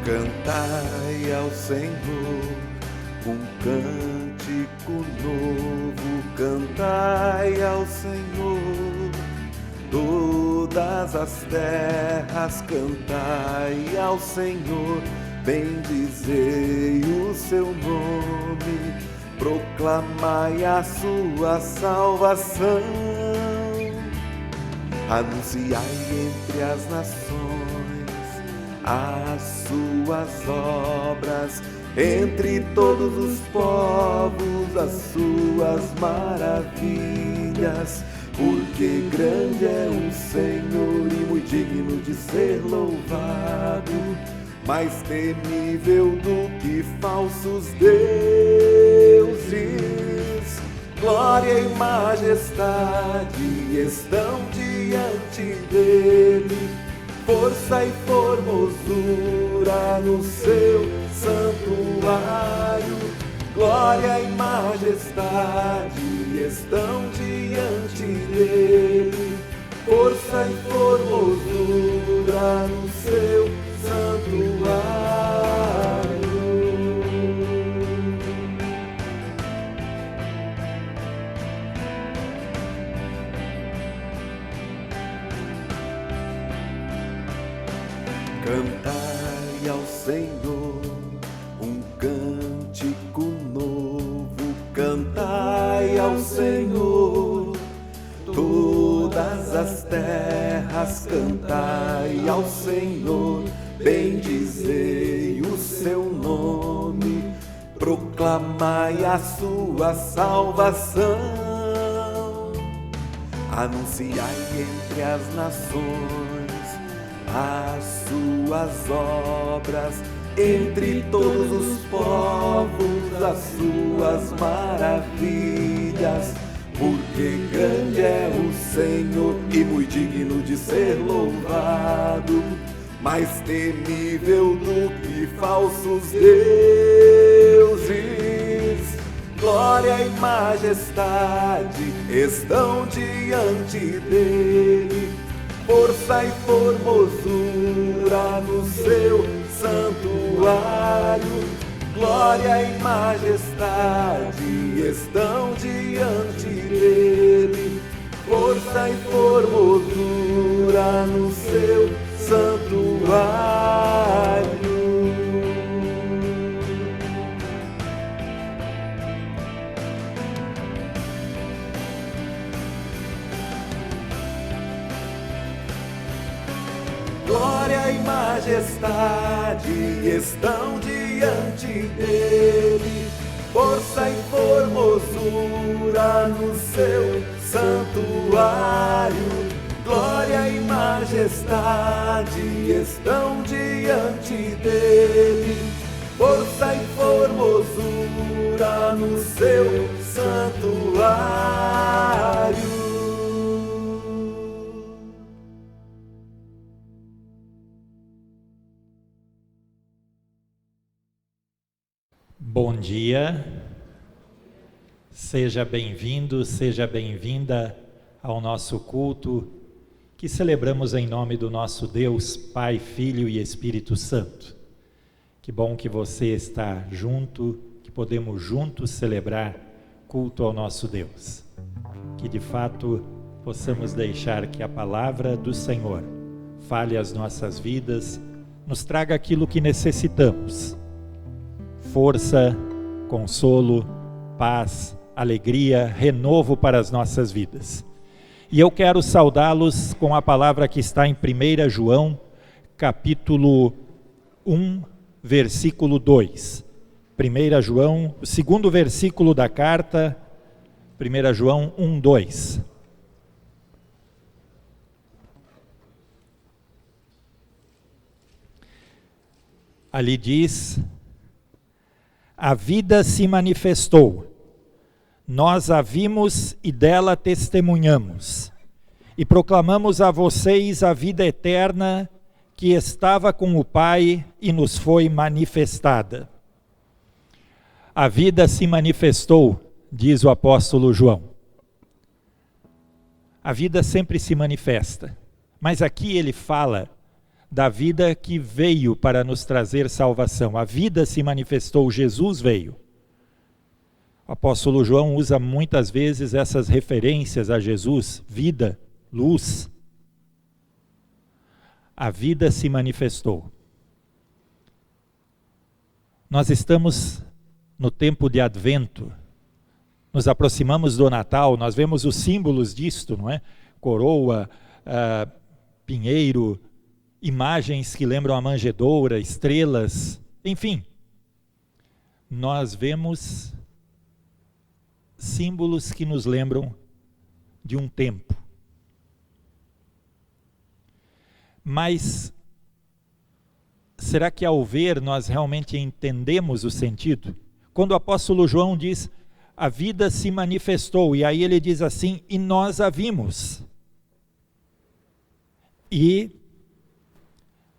Cantai ao Senhor um cântico novo, cantai ao Senhor, todas as terras, cantai ao Senhor, bendizei o seu nome, proclamai a sua salvação, anunciai entre as nações as suas obras, entre todos os povos as suas maravilhas, porque grande é o Senhor e muito digno de ser louvado, mais temível do que falsos deuses. Glória e majestade estão diante dele, força e formosura no seu santuário. Glória e majestade estão diante dele, força e formosura no seu santuário. Cantai ao Senhor um cântico novo, cantai ao Senhor, todas as terras, cantai ao Senhor, bendizei o seu nome, proclamai a sua salvação, anunciai entre as nações as suas obras, entre todos os povos as suas maravilhas, porque grande é o Senhor e muito digno de ser louvado, mais temível do que falsos deuses. Glória e majestade estão diante dele, força e formosura no seu santuário. Glória e majestade estão diante dele, força e formosura no seu santuário. Glória e majestade estão diante dele, força e formosura no seu santuário. Glória e majestade estão diante dele, força e formosura no seu santuário. Bom dia, seja bem-vindo, seja bem-vinda ao nosso culto que celebramos em nome do nosso Deus, Pai, Filho e Espírito Santo. Que bom que você está junto, que podemos juntos celebrar culto ao nosso Deus. Que de fato possamos deixar que a palavra do Senhor fale as nossas vidas, nos traga aquilo que necessitamos. Força, consolo, paz, alegria, renovo para as nossas vidas. E eu quero saudá-los com a palavra que está em 1 João, capítulo 1, versículo 2. 1 João, o segundo versículo da carta, 1 João 1, 2. Ali diz: a vida se manifestou, nós a vimos e dela testemunhamos, e proclamamos a vocês a vida eterna que estava com o Pai e nos foi manifestada. A vida se manifestou, diz o apóstolo João. A vida sempre se manifesta, mas aqui ele fala da vida que veio para nos trazer salvação. A vida se manifestou, Jesus veio. O apóstolo João usa muitas vezes essas referências a Jesus, vida, luz. A vida se manifestou. Nós estamos no tempo de Advento, nos aproximamos do Natal, nós vemos os símbolos disto, não é? Coroa, pinheiro, imagens que lembram a manjedoura, estrelas, enfim. Nós vemos símbolos que nos lembram de um tempo. Mas será que ao ver nós realmente entendemos o sentido? Quando o apóstolo João diz, a vida se manifestou, e aí ele diz assim, e nós a vimos. E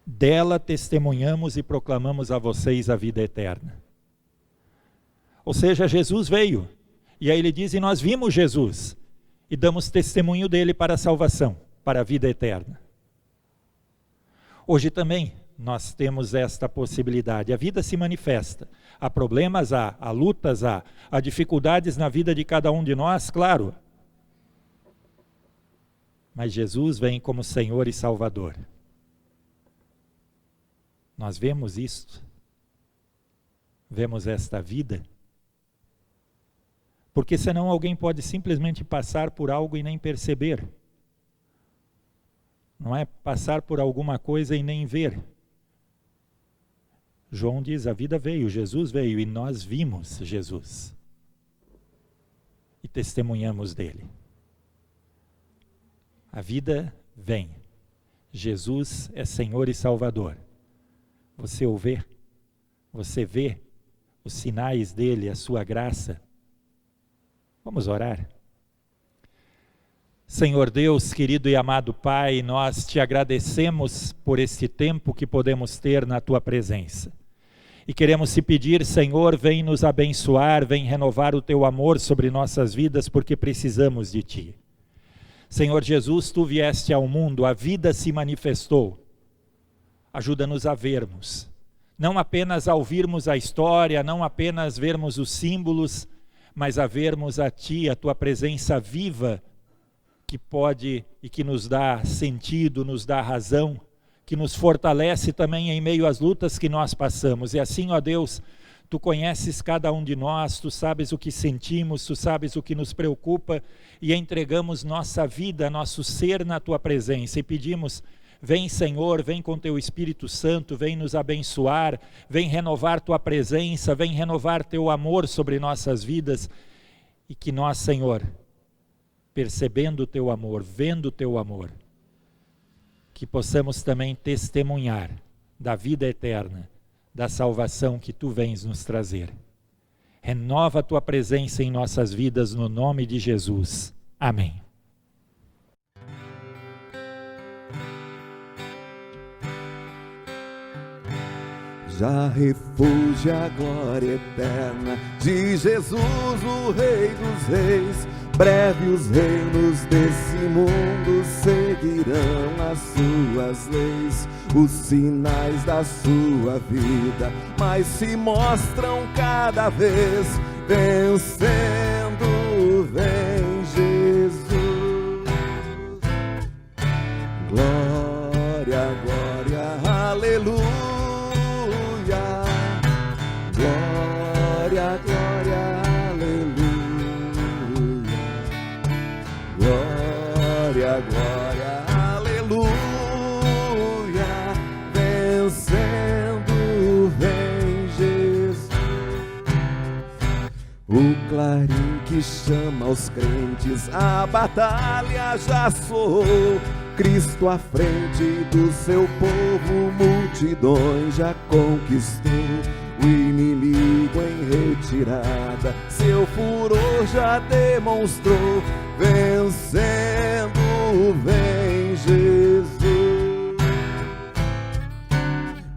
dela testemunhamos e proclamamos a vocês a vida eterna. Ou seja, Jesus veio, e aí ele diz, e nós vimos Jesus, e damos testemunho dele para a salvação, para a vida eterna. Hoje também nós temos esta possibilidade. A vida se manifesta. Há problemas, há lutas, há dificuldades na vida de cada um de nós, claro. Mas Jesus vem como Senhor e Salvador. Nós vemos isto. Vemos esta vida. Porque senão alguém pode simplesmente passar por algo e nem perceber. Não é passar por alguma coisa e nem ver. João diz, a vida veio, Jesus veio, e nós vimos Jesus. E testemunhamos dele. A vida vem. Jesus é Senhor e Salvador. Você o vê? Você vê os sinais dele, a sua graça? Vamos orar? Senhor Deus, querido e amado Pai, nós te agradecemos por este tempo que podemos ter na Tua presença. E queremos te pedir, Senhor, vem nos abençoar, vem renovar o Teu amor sobre nossas vidas, porque precisamos de Ti. Senhor Jesus, Tu vieste ao mundo, a vida se manifestou. Ajuda-nos a vermos, não apenas a ouvirmos a história, não apenas vermos os símbolos, mas a vermos a Ti, a Tua presença viva, que pode e que nos dá sentido, nos dá razão, que nos fortalece também em meio às lutas que nós passamos. E assim, ó Deus, Tu conheces cada um de nós, Tu sabes o que sentimos, Tu sabes o que nos preocupa, e entregamos nossa vida, nosso ser na Tua presença, e pedimos, vem Senhor, vem com Teu Espírito Santo, vem nos abençoar, vem renovar Tua presença, vem renovar Teu amor sobre nossas vidas, e que nós, Senhor, percebendo o Teu amor, vendo o Teu amor, que possamos também testemunhar da vida eterna, da salvação que Tu vens nos trazer. Renova a Tua presença em nossas vidas, no nome de Jesus. Amém. Já refúgio a glória eterna de Jesus, o Rei dos Reis. Breve os reinos desse mundo seguirão as suas leis. Os sinais da sua vida mais se mostram cada vez. Vencendo vem Jesus. Glória, glória, aleluia. Glória, glória, glória, glória, aleluia, vencendo vem Jesus. O clarim que chama os crentes, a batalha já soou. Cristo à frente do seu povo, multidões já conquistou. O inimigo em retirada, seu furor já demonstrou. Vencendo vem Jesus.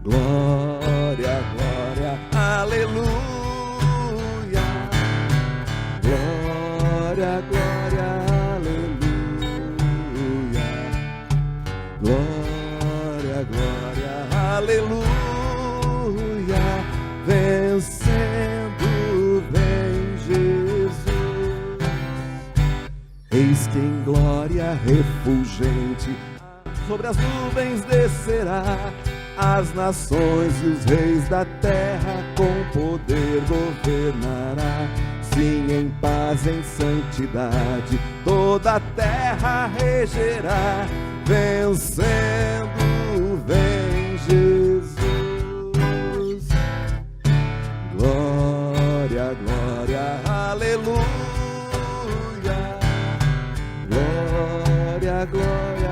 Glória, glória, aleluia. Glória, glória, aleluia. Glória, glória. glória refulgente. Sobre as nuvens descerá, as nações e os reis da terra com poder governará. Sim, em paz, em santidade, toda a terra regerá. Vencendo vem Jesus. Glória, glória, aleluia. Glória, glória,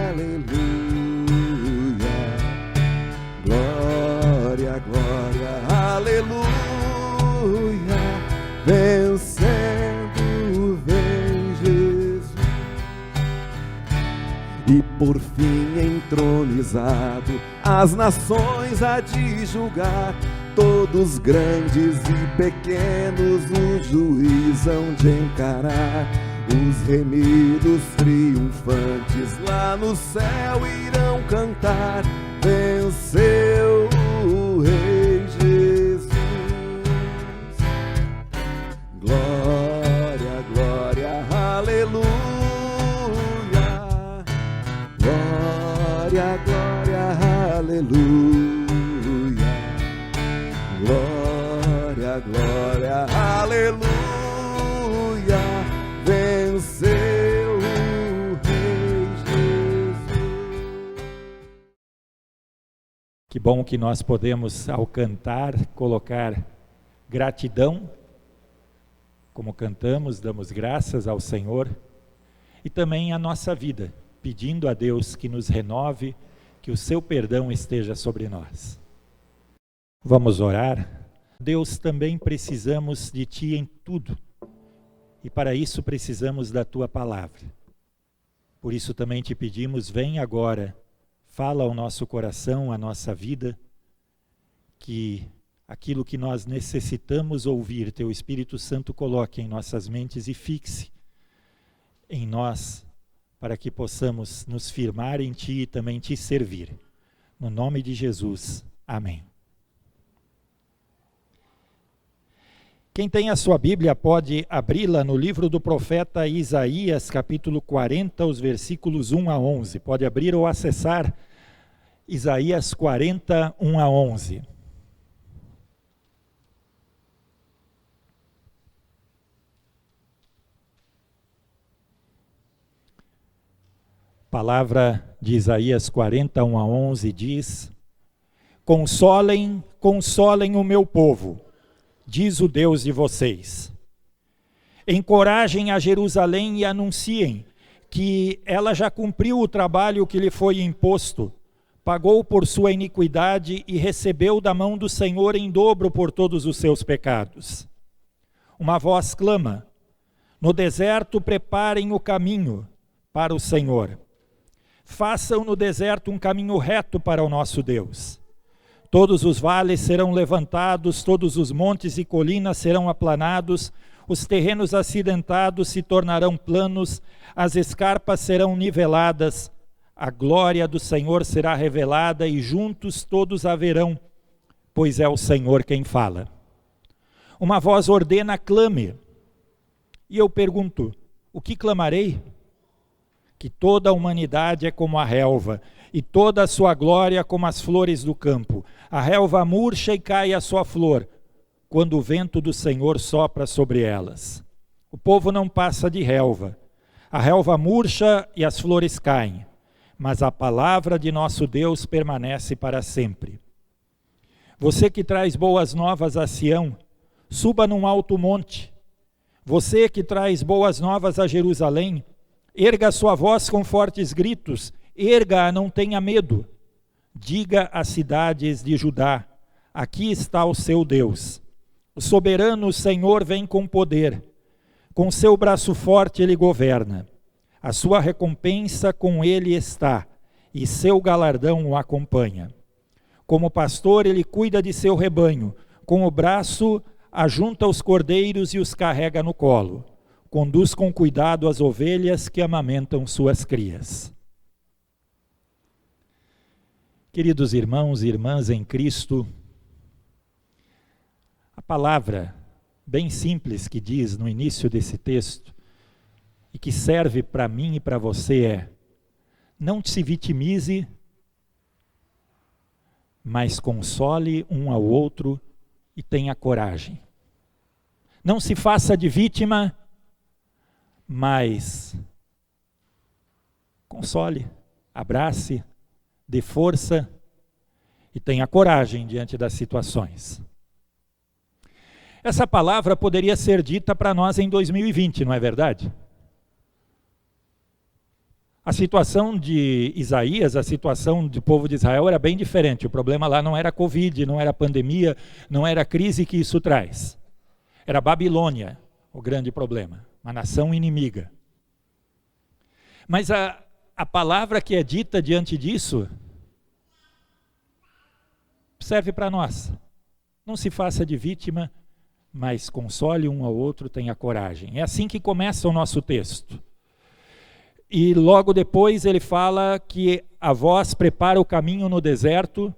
aleluia. Glória, glória, aleluia. Vencendo vem Jesus. E por fim entronizado, as nações há de julgar. Todos grandes e pequenos no juiz hão de encarar. Os remidos triunfantes lá no céu irão cantar. Venceu o Rei Jesus. Glória, glória, aleluia. Glória, glória, aleluia. Glória, glória, aleluia. Venceu o Rei Jesus. Que bom que nós podemos, ao cantar, colocar gratidão, como cantamos, damos graças ao Senhor, e também a nossa vida, pedindo a Deus que nos renove, que o seu perdão esteja sobre nós. Vamos orar? Deus, também precisamos de Ti em tudo, e para isso precisamos da Tua palavra. Por isso também te pedimos, vem agora, fala ao nosso coração, à nossa vida, que aquilo que nós necessitamos ouvir, Teu Espírito Santo coloque em nossas mentes e fixe em nós, para que possamos nos firmar em Ti e também Te servir. No nome de Jesus, amém. Quem tem a sua Bíblia pode abri-la no livro do profeta Isaías, capítulo 40, os versículos 1 a 11. Pode abrir ou acessar Isaías 40, 1 a 11. Palavra de Isaías 40, 1 a 11 diz: Consolem, consolem o meu povo, diz o Deus de vocês. Encorajem a Jerusalém e anunciem que ela já cumpriu o trabalho que lhe foi imposto, pagou por sua iniquidade e recebeu da mão do Senhor em dobro por todos os seus pecados. Uma voz clama: no deserto preparem o caminho para o Senhor. Façam no deserto um caminho reto para o nosso Deus. Todos os vales serão levantados, todos os montes e colinas serão aplanados, os terrenos acidentados se tornarão planos, as escarpas serão niveladas, a glória do Senhor será revelada e juntos todos a verão, pois é o Senhor quem fala. Uma voz ordena: clame. E eu pergunto: o que clamarei? Que toda a humanidade é como a relva, e toda a sua glória como as flores do campo. A relva murcha e cai a sua flor, quando o vento do Senhor sopra sobre elas. O povo não passa de relva. A relva murcha e as flores caem, mas a palavra de nosso Deus permanece para sempre. Você que traz boas novas a Sião, suba num alto monte. Você que traz boas novas a Jerusalém, erga sua voz com fortes gritos, erga-a, não tenha medo. Diga às cidades de Judá: aqui está o seu Deus. O soberano Senhor vem com poder. Com seu braço forte ele governa. A sua recompensa com ele está, e seu galardão o acompanha. Como pastor ele cuida de seu rebanho. Com o braço ajunta os cordeiros e os carrega no colo. Conduz com cuidado as ovelhas que amamentam suas crias. Queridos irmãos e irmãs em Cristo, a palavra bem simples que diz no início desse texto e que serve para mim e para você é: não se vitimize, mas console um ao outro e tenha coragem. Não se faça de vítima, mas console, abrace, dê força e tenha coragem diante das situações. Essa palavra poderia ser dita para nós em 2020, não é verdade? A situação de Isaías, a situação do povo de Israel era bem diferente. O problema lá não era a Covid, não era a pandemia, não era a crise que isso traz. Era a Babilônia, o grande problema, uma nação inimiga. Mas a palavra que é dita diante disso serve para nós. Não se faça de vítima, mas console um ao outro, tenha coragem. É assim que começa o nosso texto. E logo depois ele fala que a voz prepara o caminho no deserto,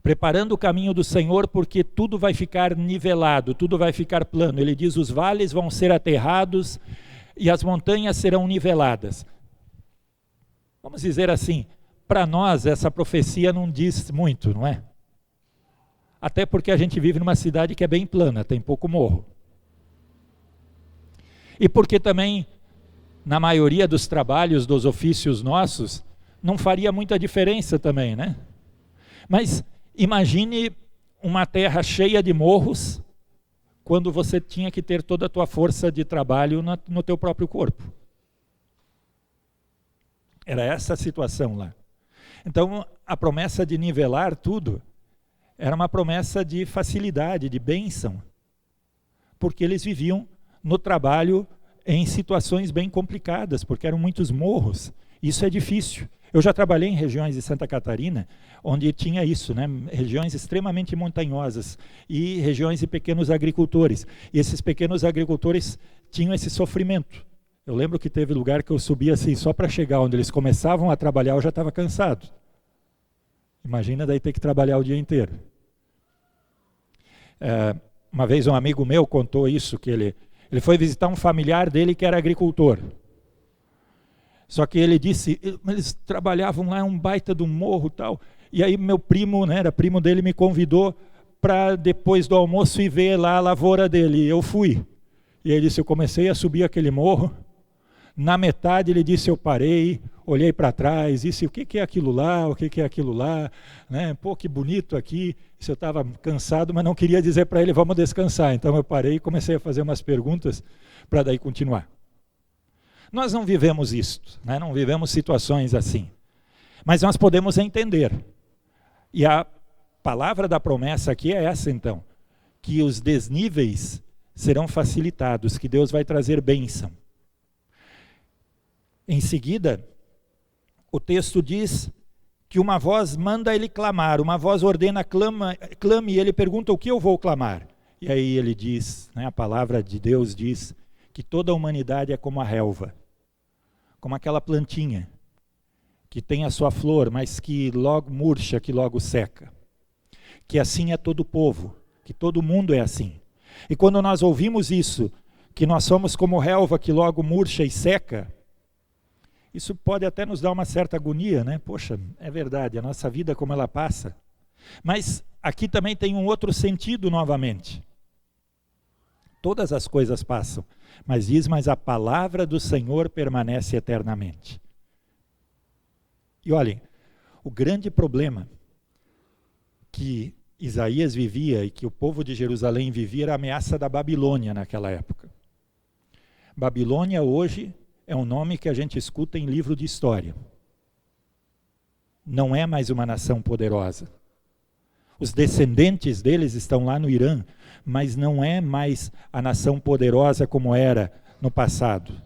preparando o caminho do Senhor, porque tudo vai ficar nivelado, tudo vai ficar plano. Ele diz: os vales vão ser aterrados e as montanhas serão niveladas. Vamos dizer assim, para nós essa profecia não diz muito, não é? Até porque a gente vive numa cidade que é bem plana, tem pouco morro. E porque também, na maioria dos trabalhos, dos ofícios nossos, não faria muita diferença também, né? Mas imagine uma terra cheia de morros, quando você tinha que ter toda a tua força de trabalho no teu próprio corpo. Era essa a situação lá. Então, a promessa de nivelar tudo era uma promessa de facilidade, de bênção, porque eles viviam no trabalho em situações bem complicadas, porque eram muitos morros. Isso é difícil. Eu já trabalhei em regiões de Santa Catarina, onde tinha isso, né? Regiões extremamente montanhosas e regiões de pequenos agricultores. E esses pequenos agricultores tinham esse sofrimento. Eu lembro que teve lugar que eu subia assim, só para chegar onde eles começavam a trabalhar, eu já estava cansado. Imagina daí ter que trabalhar o dia inteiro. Uma vez um amigo meu contou isso, que ele foi visitar um familiar dele que era agricultor. Só que ele disse, eles trabalhavam lá em um baita do morro e tal, e aí meu primo, né, era primo dele, me convidou para depois do almoço ir ver lá a lavoura dele, e eu fui. E ele disse, eu comecei a subir aquele morro, na metade ele disse, eu parei, olhei para trás, disse, o que é aquilo lá, o que é aquilo lá, né? Pô, que bonito aqui. Se eu estava cansado, mas não queria dizer para ele, vamos descansar. Então eu parei e comecei a fazer umas perguntas para daí continuar. Nós não vivemos isto, né? Não vivemos situações assim. Mas nós podemos entender. E a palavra da promessa aqui é essa então, que os desníveis serão facilitados, que Deus vai trazer bênção. Em seguida, o texto diz que uma voz manda ele clamar, uma voz ordena, clame, e ele pergunta o que eu vou clamar. E aí ele diz, né, a palavra de Deus diz que toda a humanidade é como a relva, como aquela plantinha que tem a sua flor, mas que logo murcha, que logo seca. Que assim é todo o povo, que todo mundo é assim. E quando nós ouvimos isso, que nós somos como relva que logo murcha e seca, isso pode até nos dar uma certa agonia, né? Poxa, é verdade, a nossa vida como ela passa. Mas aqui também tem um outro sentido novamente. Todas as coisas passam, mas diz, mas a palavra do Senhor permanece eternamente. E olhem, o grande problema que Isaías vivia e que o povo de Jerusalém vivia era a ameaça da Babilônia naquela época. Babilônia hoje é um nome que a gente escuta em livro de história. Não é mais uma nação poderosa. Os descendentes deles estão lá no Irã, mas não é mais a nação poderosa como era no passado.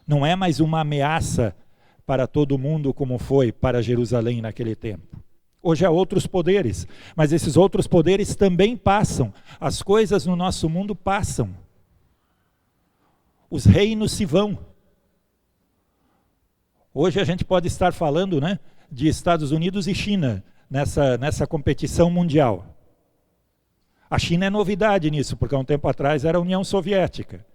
Não é mais uma ameaça para todo mundo como foi para Jerusalém naquele tempo. Hoje há outros poderes, mas esses outros poderes também passam. As coisas no nosso mundo passam. Os reinos se vão. Hoje a gente pode estar falando, né, de Estados Unidos e China nessa competição mundial. A China é novidade nisso, porque há um tempo atrás era a União Soviética.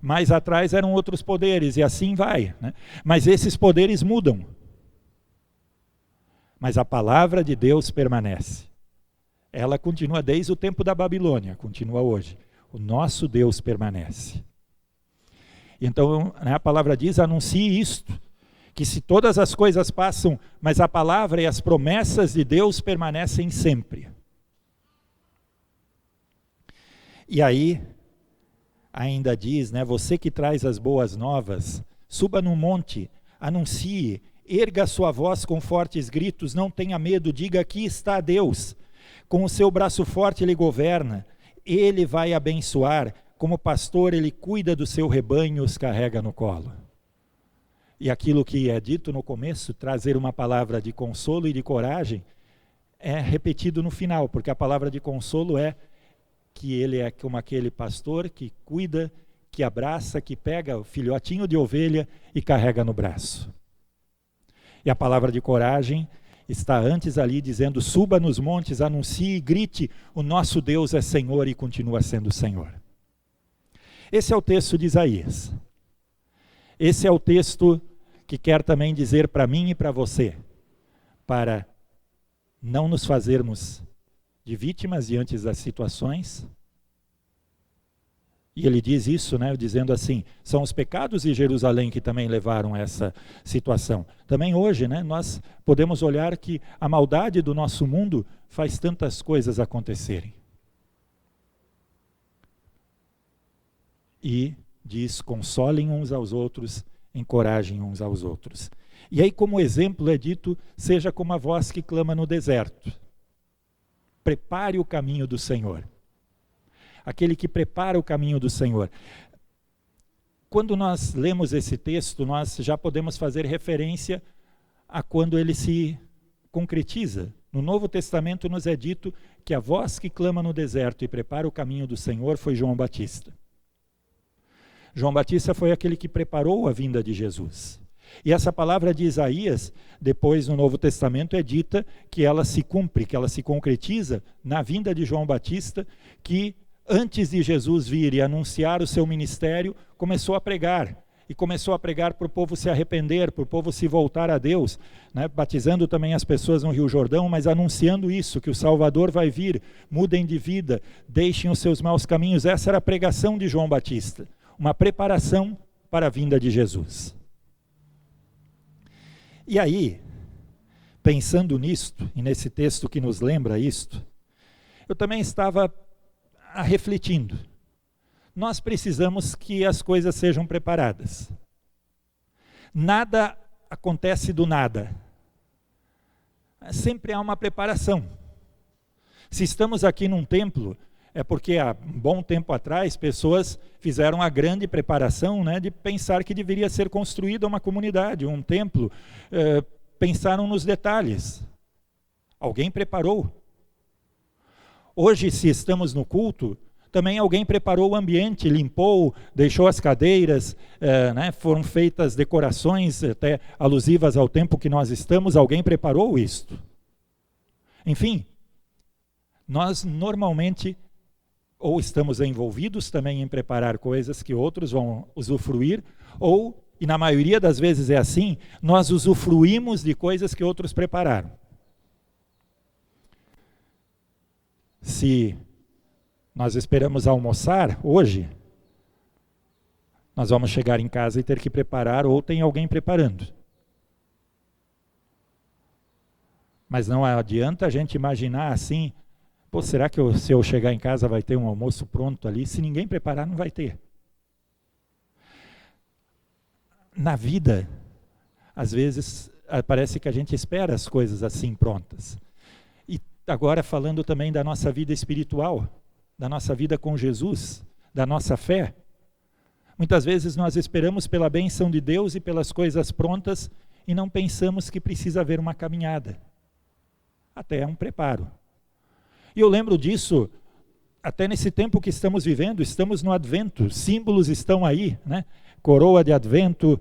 Mais atrás eram outros poderes, e assim vai, né? Mas esses poderes mudam. Mas a palavra de Deus permanece. Ela continua desde o tempo da Babilônia, continua hoje. O nosso Deus permanece. Então, né, a palavra diz, anuncie isto, que se todas as coisas passam, mas a palavra e as promessas de Deus permanecem sempre. E aí, ainda diz, né, você que traz as boas novas, suba no monte, anuncie, erga sua voz com fortes gritos, não tenha medo, diga, aqui está Deus. Com o seu braço forte ele governa, ele vai abençoar, como pastor ele cuida do seu rebanho e os carrega no colo. E aquilo que é dito no começo, trazer uma palavra de consolo e de coragem, é repetido no final, porque a palavra de consolo é que ele é como aquele pastor que cuida, que abraça, que pega o filhotinho de ovelha e carrega no braço. E a palavra de coragem está antes ali dizendo, suba nos montes, anuncie e grite, o nosso Deus é Senhor e continua sendo Senhor. Esse é o texto de Isaías. Esse é o texto que quer também dizer para mim e para você, para não nos fazermos de vítimas diante das situações. E ele diz isso, né, dizendo assim, são os pecados de Jerusalém que também levaram a essa situação. Também hoje, né, nós podemos olhar que a maldade do nosso mundo faz tantas coisas acontecerem. E diz, consolem uns aos outros, encorajem uns aos outros. E aí, como exemplo, é dito, seja como a voz que clama no deserto. Prepare o caminho do Senhor. Aquele que prepara o caminho do Senhor. Quando nós lemos esse texto, nós já podemos fazer referência a quando ele se concretiza. No Novo Testamento nos é dito que a voz que clama no deserto e prepara o caminho do Senhor foi João Batista. João Batista foi aquele que preparou a vinda de Jesus. E essa palavra de Isaías, depois no Novo Testamento, é dita que ela se cumpre, que ela se concretiza na vinda de João Batista, que antes de Jesus vir e anunciar o seu ministério, começou a pregar. E começou a pregar para o povo se arrepender, para o povo se voltar a Deus, né? Batizando também as pessoas no Rio Jordão, mas anunciando isso, que o Salvador vai vir, mudem de vida, deixem os seus maus caminhos. Essa era a pregação de João Batista, uma preparação para a vinda de Jesus. E aí, pensando nisto, e nesse texto que nos lembra isto, eu também estava refletindo. Nós precisamos que as coisas sejam preparadas. Nada acontece do nada. Sempre há uma preparação. Se estamos aqui num templo, é porque há um bom tempo atrás pessoas fizeram a grande preparação, né, de pensar que deveria ser construída uma comunidade, um templo. Pensaram nos detalhes. Alguém preparou. Hoje, se estamos no culto, também alguém preparou o ambiente, limpou, deixou as cadeiras, né, foram feitas decorações até alusivas ao tempo que nós estamos, alguém preparou isto. Enfim, nós normalmente ou estamos envolvidos também em preparar coisas que outros vão usufruir, ou, e na maioria das vezes é assim, nós usufruímos de coisas que outros prepararam. Se nós esperamos almoçar hoje, nós vamos chegar em casa e ter que preparar, ou tem alguém preparando. Mas não adianta a gente imaginar assim, pô, será que se eu chegar em casa vai ter um almoço pronto ali? Se ninguém preparar, não vai ter. Na vida, às vezes, parece que a gente espera as coisas assim prontas. E agora falando também da nossa vida espiritual, da nossa vida com Jesus, da nossa fé. Muitas vezes nós esperamos pela bênção de Deus e pelas coisas prontas e não pensamos que precisa haver uma caminhada. Até um preparo. E eu lembro disso, até nesse tempo que estamos vivendo, estamos no Advento, símbolos estão aí, né? Coroa de Advento,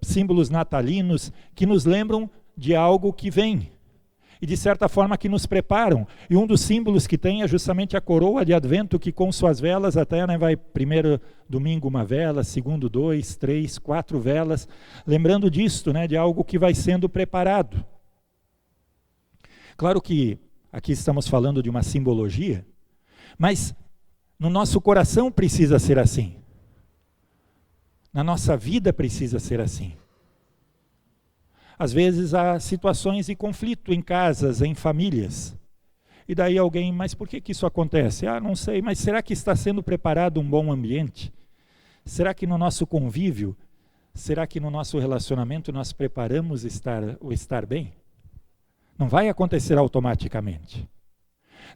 símbolos natalinos, que nos lembram de algo que vem. e de certa forma que nos preparam. E um dos símbolos que tem é justamente a coroa de Advento, que com suas velas até, né, vai primeiro domingo uma vela, segundo 2, 3, 4 velas, lembrando disto, né, de algo que vai sendo preparado. Claro que aqui estamos falando de uma simbologia, mas no nosso coração precisa ser assim. Na nossa vida precisa ser assim. Às vezes há situações de conflito em casas, em famílias. E daí alguém, mas por que isso acontece? Não sei, mas será que está sendo preparado um bom ambiente? Será que no nosso convívio, será que no nosso relacionamento nós preparamos o estar bem? Não vai acontecer automaticamente.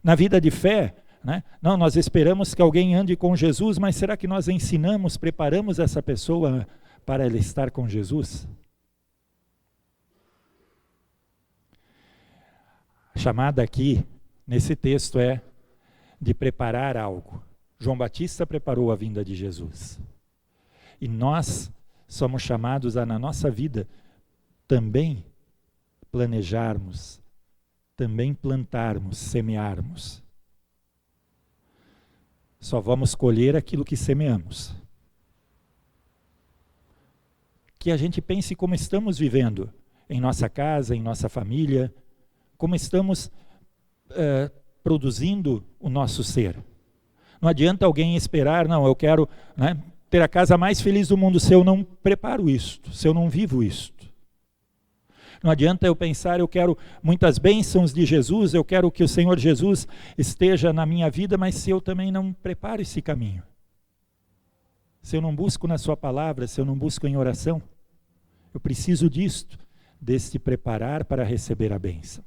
Na vida de fé, né? Não, nós esperamos que alguém ande com Jesus, mas será que nós ensinamos, preparamos essa pessoa para ela estar com Jesus? A chamada aqui, nesse texto, é de preparar algo. João Batista preparou a vinda de Jesus. E nós somos chamados a, na nossa vida, também planejarmos, também plantarmos, semearmos. Só vamos colher aquilo que semeamos. Que a gente pense como estamos vivendo em nossa casa, em nossa família, como estamos produzindo o nosso ser. Não adianta alguém esperar, não, eu quero, né, ter a casa mais feliz do mundo se eu não preparo isto, se eu não vivo isto. Não adianta eu pensar, eu quero muitas bênçãos de Jesus, eu quero que o Senhor Jesus esteja na minha vida, mas se eu também não preparo esse caminho, se eu não busco na sua palavra, se eu não busco em oração, eu preciso disto, deste preparar para receber a bênção.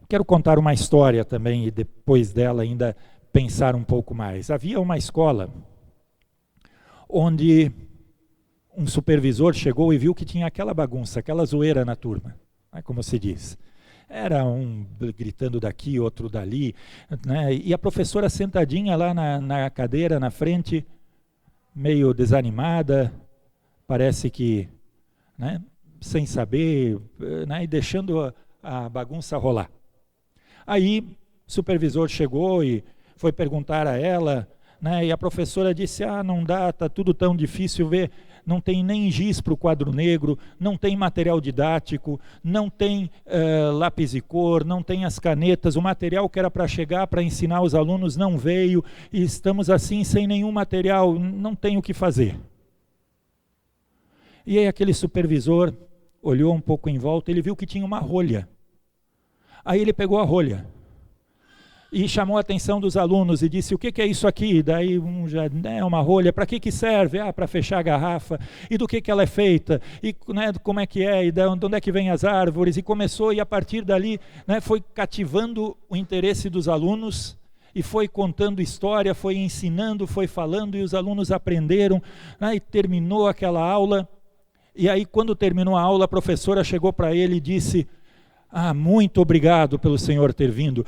Quero contar uma história também e depois dela ainda pensar um pouco mais. Havia uma escola onde um supervisor chegou e viu que tinha aquela bagunça, aquela zoeira na turma, né, como se diz. Era um gritando daqui, outro dali, né, e a professora sentadinha lá na cadeira, na frente, meio desanimada, parece que, né, sem saber, né, e deixando a bagunça rolar. Aí o supervisor chegou e foi perguntar a ela, né, e a professora disse, não dá, está tudo tão difícil ver, não tem nem giz para o quadro negro, não tem material didático, não tem lápis e cor, não tem as canetas, o material que era para chegar, para ensinar os alunos não veio, e estamos assim sem nenhum material, não tem o que fazer. E aí aquele supervisor olhou um pouco em volta, ele viu que tinha uma rolha. Aí ele pegou a rolha e chamou a atenção dos alunos e disse, o que é isso aqui? Daí já, né, uma rolha, para que serve? Para fechar a garrafa. E do que ela é feita? E, né, como é que é? E de onde é que vem as árvores? E começou, e a partir dali, né, foi cativando o interesse dos alunos e foi contando história, foi ensinando, foi falando, e os alunos aprenderam, né, e terminou aquela aula. E aí, quando terminou a aula, a professora chegou para ele e disse, muito obrigado pelo senhor ter vindo.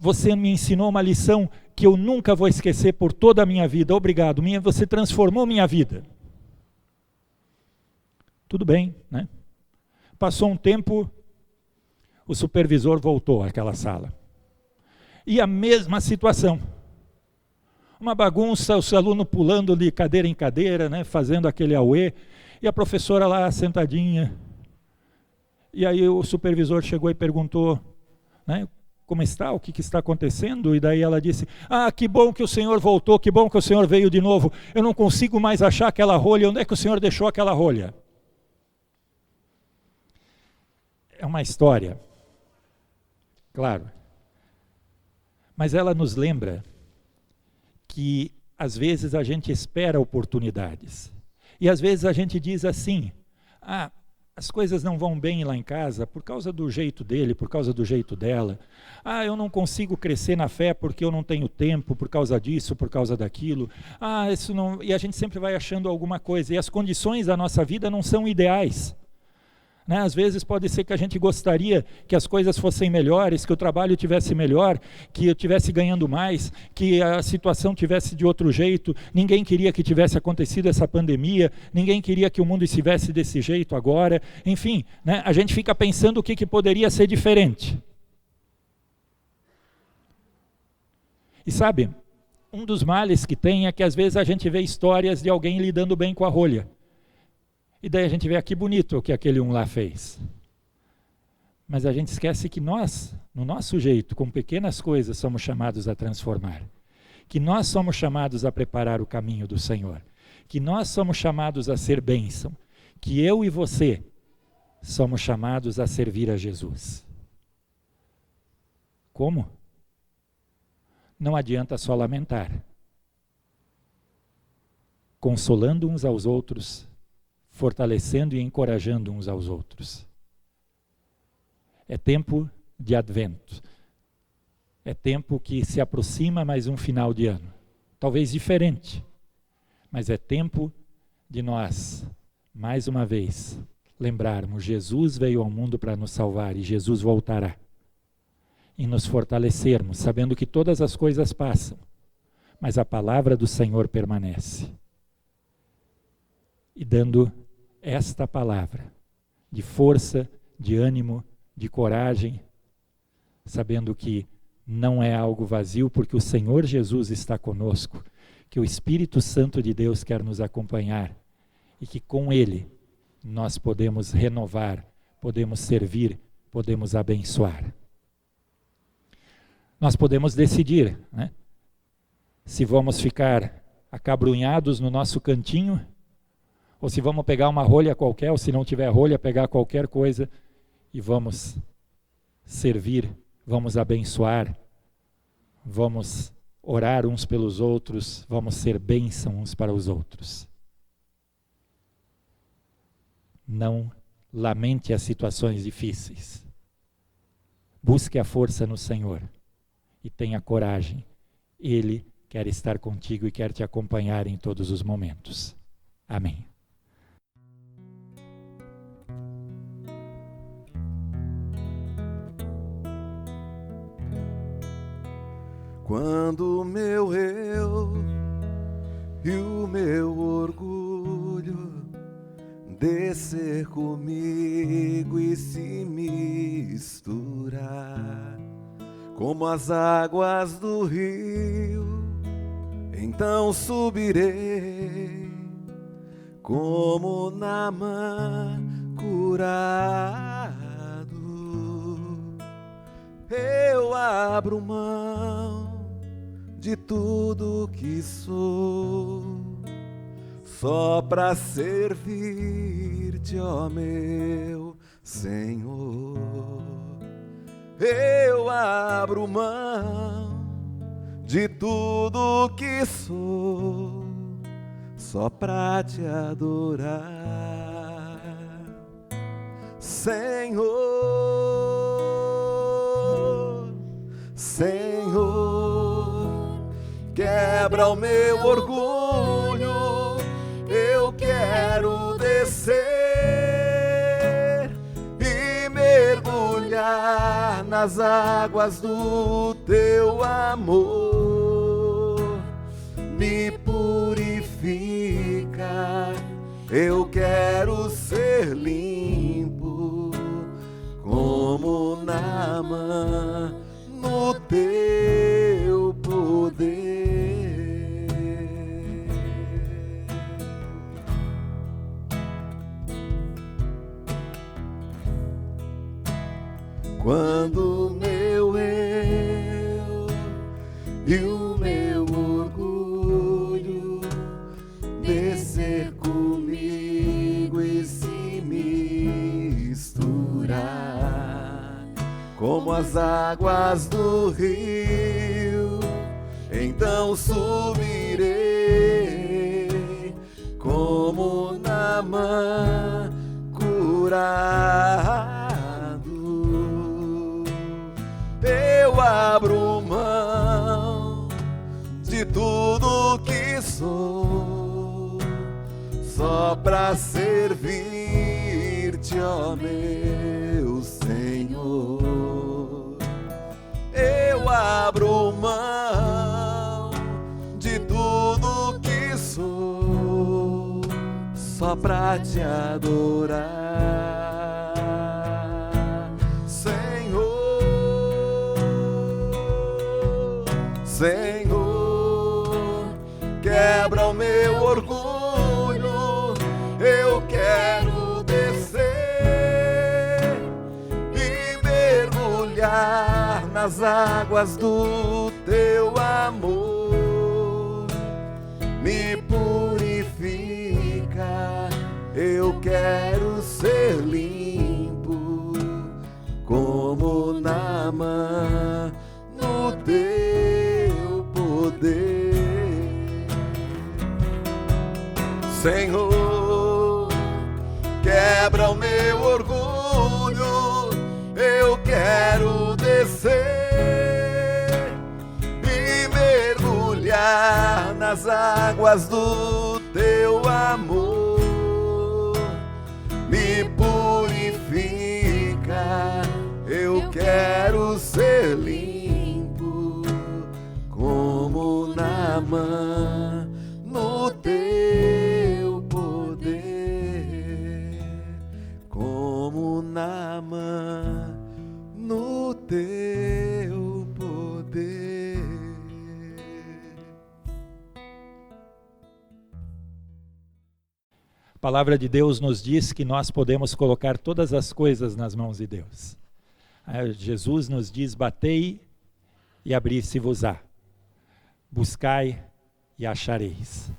Você me ensinou uma lição que eu nunca vou esquecer por toda a minha vida. Obrigado, você transformou minha vida. Tudo bem, né? Passou um tempo, o supervisor voltou àquela sala. E a mesma situação. Uma bagunça, os alunos pulando de cadeira em cadeira, né, fazendo aquele auê, e a professora lá sentadinha. E aí o supervisor chegou e perguntou, né, como está, o que está acontecendo? E daí ela disse, que bom que o senhor voltou, que bom que o senhor veio de novo, eu não consigo mais achar aquela rolha, onde é que o senhor deixou aquela rolha? É uma história, claro, mas ela nos lembra que às vezes a gente espera oportunidades, e às vezes a gente diz assim, as coisas não vão bem lá em casa por causa do jeito dele, por causa do jeito dela. Eu não consigo crescer na fé porque eu não tenho tempo, por causa disso, por causa daquilo. Isso não... E a gente sempre vai achando alguma coisa. E as condições da nossa vida não são ideais. né? Às vezes pode ser que a gente gostaria que as coisas fossem melhores, que o trabalho tivesse melhor, que eu estivesse ganhando mais, que a situação tivesse de outro jeito. Ninguém queria que tivesse acontecido essa pandemia, ninguém queria que o mundo estivesse desse jeito agora. Enfim, né? A gente fica pensando o que poderia ser diferente. E sabe, um dos males que tem é que às vezes a gente vê histórias de alguém lidando bem com a rolha. E daí a gente vê que bonito o que aquele lá fez. Mas a gente esquece que nós, no nosso jeito, com pequenas coisas, somos chamados a transformar. Que nós somos chamados a preparar o caminho do Senhor. Que nós somos chamados a ser bênção. Que eu e você somos chamados a servir a Jesus. Como? Não adianta só lamentar. Consolando uns aos outros, fortalecendo e encorajando uns aos outros. É tempo de advento. É tempo que se aproxima mais um final de ano. Talvez diferente, mas é tempo de nós, mais uma vez, lembrarmos: Jesus veio ao mundo para nos salvar e Jesus voltará. E nos fortalecermos, sabendo que todas as coisas passam, mas a palavra do Senhor permanece. E dando esta palavra de força, de ânimo, de coragem, sabendo que não é algo vazio, porque o Senhor Jesus está conosco, que o Espírito Santo de Deus quer nos acompanhar e que com Ele nós podemos renovar, podemos servir, podemos abençoar. Nós podemos decidir, né? Se vamos ficar acabrunhados no nosso cantinho, ou se vamos pegar uma rolha qualquer, ou se não tiver rolha, pegar qualquer coisa e vamos servir, vamos abençoar, vamos orar uns pelos outros, vamos ser bênção uns para os outros. Não lamente as situações difíceis. Busque a força no Senhor e tenha coragem. Ele quer estar contigo e quer te acompanhar em todos os momentos. Amém. Quando o meu eu e o meu orgulho descer comigo e se misturar como as águas do rio, então subirei como Naamã curado. Eu abro mão de tudo que sou, só para servir-te, ó meu Senhor. Eu abro mão de tudo que sou, só para te adorar, Senhor, Senhor. Quebra o meu orgulho, eu quero descer e mergulhar nas águas do teu amor. Me purifica, eu quero ser limpo como Naamã no teu poder. Quando o meu eu e o meu orgulho descer comigo e se misturar como as águas do rio, então subirei como Naamã curado. Eu abro mão de tudo que sou, só pra servir-te, ó meu Senhor. Eu abro mão de tudo que sou, só pra te adorar, Senhor. Senhor, quebra o meu orgulho, eu quero descer e mergulhar nas águas do teu amor. Me purifica, eu quero ser limpo como Naamã no teu poder. Senhor, quebra o meu orgulho, eu quero descer e mergulhar nas águas do teu amor. Me purifica, eu quero ser limpo como Naamã no teu poder, como Naamã no teu poder. A palavra de Deus nos diz que nós podemos colocar todas as coisas nas mãos de Deus. Jesus nos diz: batei e abrir-se-vos-á, buscai e achareis.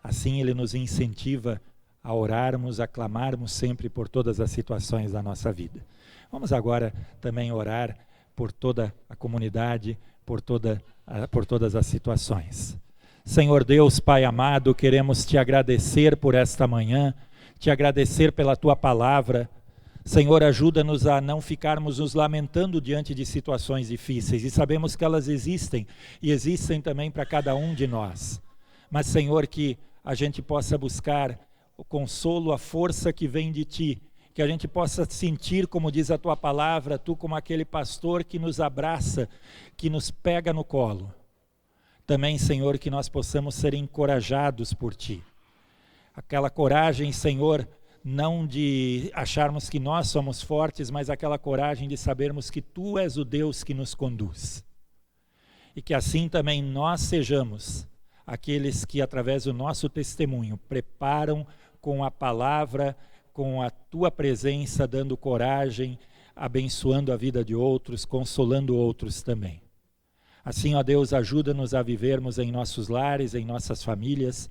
Assim ele nos incentiva a orarmos, a clamarmos sempre por todas as situações da nossa vida. Vamos agora também orar por toda a comunidade, por todas as situações. Senhor Deus, Pai amado, queremos te agradecer por esta manhã, te agradecer pela tua palavra. Senhor, ajuda-nos a não ficarmos nos lamentando diante de situações difíceis, e sabemos que elas existem, e existem também para cada um de nós. Mas, Senhor, que a gente possa buscar o consolo, a força que vem de Ti, que a gente possa sentir, como diz a Tua palavra, Tu como aquele pastor que nos abraça, que nos pega no colo. Também, Senhor, que nós possamos ser encorajados por Ti. Aquela coragem, Senhor, não de acharmos que nós somos fortes, mas aquela coragem de sabermos que Tu és o Deus que nos conduz. E que assim também nós sejamos aqueles que, através do nosso testemunho, preparam com a palavra, com a Tua presença, dando coragem, abençoando a vida de outros, consolando outros também. Assim, ó Deus, ajuda-nos a vivermos em nossos lares, em nossas famílias.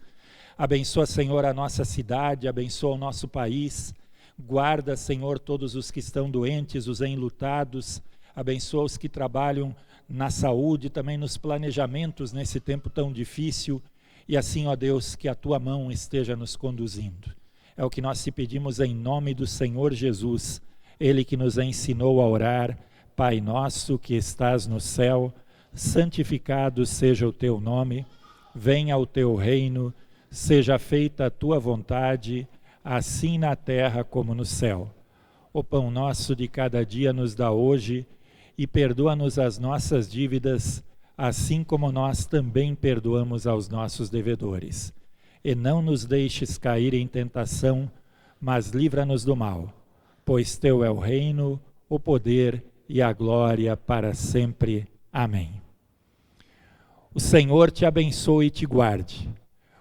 Abençoa, Senhor, a nossa cidade, abençoa o nosso país. Guarda, Senhor, todos os que estão doentes, os enlutados. Abençoa os que trabalham na saúde, também nos planejamentos nesse tempo tão difícil. E assim, ó Deus, que a Tua mão esteja nos conduzindo. É o que nós te pedimos em nome do Senhor Jesus, Ele que nos ensinou a orar. Pai nosso que estás no céu, santificado seja o Teu nome, venha o Teu reino, seja feita a Tua vontade, assim na terra como no céu. O pão nosso de cada dia nos dá hoje, e perdoa-nos as nossas dívidas, assim como nós também perdoamos aos nossos devedores. E não nos deixes cair em tentação, mas livra-nos do mal, pois Teu é o reino, o poder e a glória para sempre. Amém. O Senhor te abençoe e te guarde.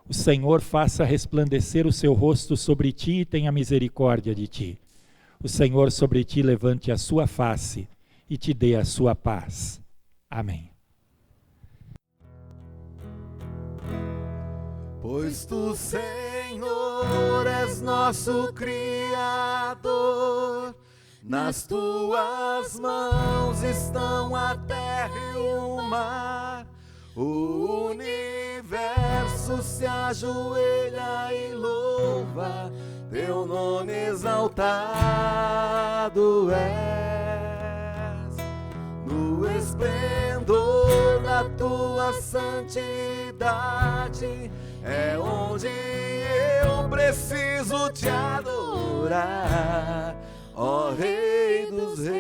O Senhor faça resplandecer o seu rosto sobre ti e tenha misericórdia de ti. O Senhor sobre ti levante a sua face e te dê a sua paz. Amém. Pois Tu, Senhor, és nosso Criador, nas Tuas mãos estão a terra e o mar. O universo se ajoelha e louva, Teu nome exaltado és. No esplendor da Tua santidade, é onde eu preciso te adorar, ó Rei dos Reis,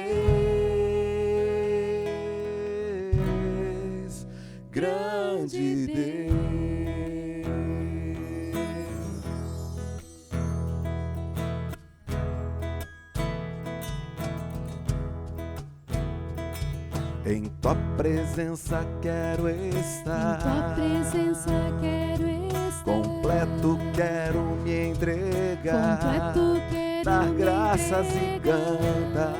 grande Deus. Em tua presença quero estar, em tua presença quero estar, completo quero me entregar, completo quero dar me graças e entregar, cantar,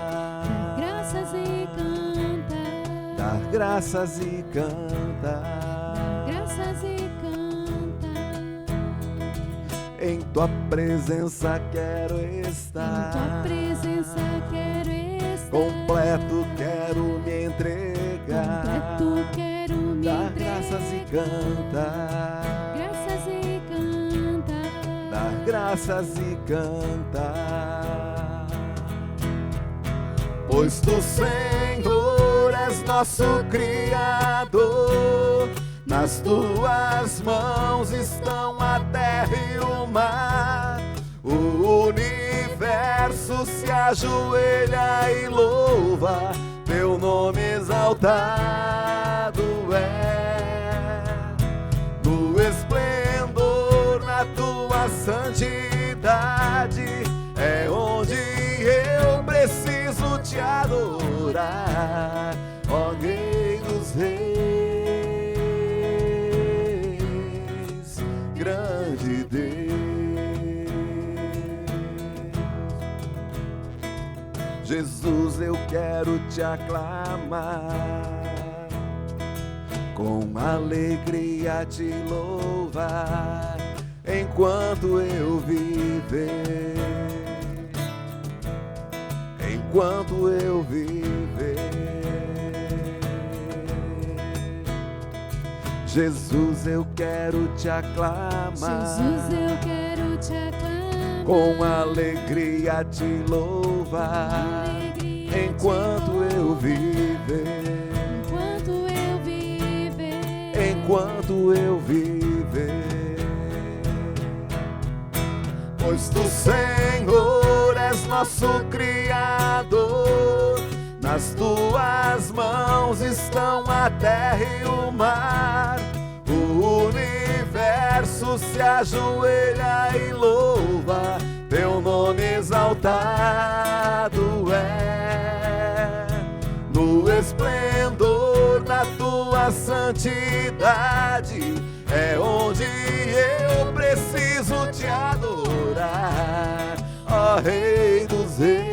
dar graças e cantar, dar graças e cantar, graças e cantar. Em tua presença quero Em estar, tua presença quero estar, completo quero me entregar, completo quero me dar entregar, graças e cantar, graças e cantar, dar graças e cantar. Pois tu, Senhor, és nosso Criador, nas tuas mãos estão a terra e o mar, o universo se ajoelha e louva, teu nome exaltado é, no esplendor na tua santidade, é onde eu preciso te adorar, ó Rei dos Reis, grande Deus. Jesus, eu quero te aclamar, com alegria te louvar, enquanto eu viver, enquanto eu viver. Jesus, eu quero te aclamar, Jesus, eu quero te aclamar, com alegria te louvar, alegria enquanto te eu louvar, viver, enquanto eu viver, enquanto eu viver. Pois tu, Senhor, és nosso Criador, nas tuas mãos estão a terra e o mar, o universo se ajoelha e louva, teu nome exaltado é, no esplendor da tua santidade, é onde eu preciso te adorar, ó Rei dos Reis,